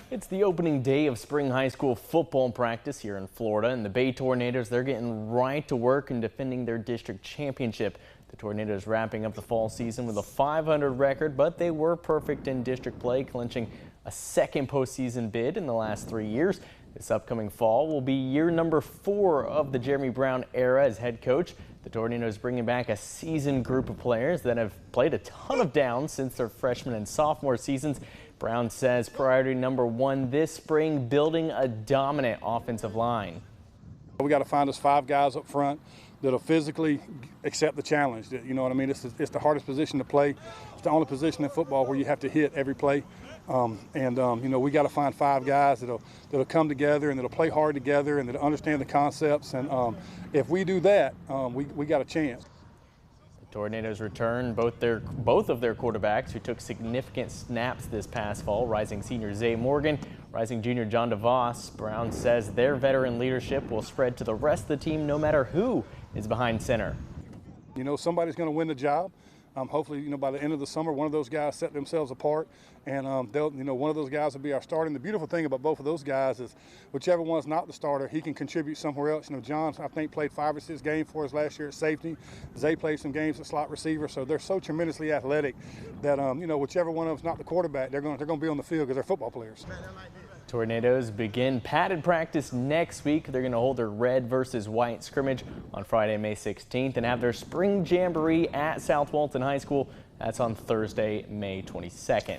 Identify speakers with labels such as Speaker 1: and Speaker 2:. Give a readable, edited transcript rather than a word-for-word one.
Speaker 1: It's the opening day of spring high school football practice here in Florida, and the Bay Tornadoes, they're getting right to work in defending their district championship. The Tornadoes wrapping up the fall season with a 500 record, but they were perfect in district play, clinching a second postseason bid in the last 3 years. This upcoming fall will be year number 4 of the Jeremy Brown era as head coach. The Tornadoes bringing back a seasoned group of players that have played a ton of downs since their freshman and sophomore seasons. Brown says priority number 1 this spring, building a dominant offensive line.
Speaker 2: We got to find us 5 guys up front that'll physically accept the challenge. You know what I mean? It's the hardest position to play. It's the only position in football where you have to hit every play. You know, we got to find 5 guys that'll come together and that'll play hard together and that'll understand the concepts. And if we do that, we got a chance.
Speaker 1: Tornadoes return both of their quarterbacks who took significant snaps this past fall, rising senior Zay Morgan, rising junior John DeVos. Brown says their veteran leadership will spread to the rest of the team no matter who is behind center.
Speaker 2: You know, somebody's going to win the job. Hopefully, you know, by the end of the summer, one of those guys set themselves apart, and you know, one of those guys will be our starter. And the beautiful thing about both of those guys is, whichever one's not the starter, he can contribute somewhere else. You know, John, I think, played 5 or 6 games for us last year at safety. Zay played some games at slot receiver, so they're so tremendously athletic that you know, whichever one of them's not the quarterback, they're going to be on the field because they're football players.
Speaker 1: Tornadoes begin padded practice next week. They're going to hold their red versus white scrimmage on Friday, May 16th, and have their spring jamboree at South Walton High School. That's on Thursday, May 22nd.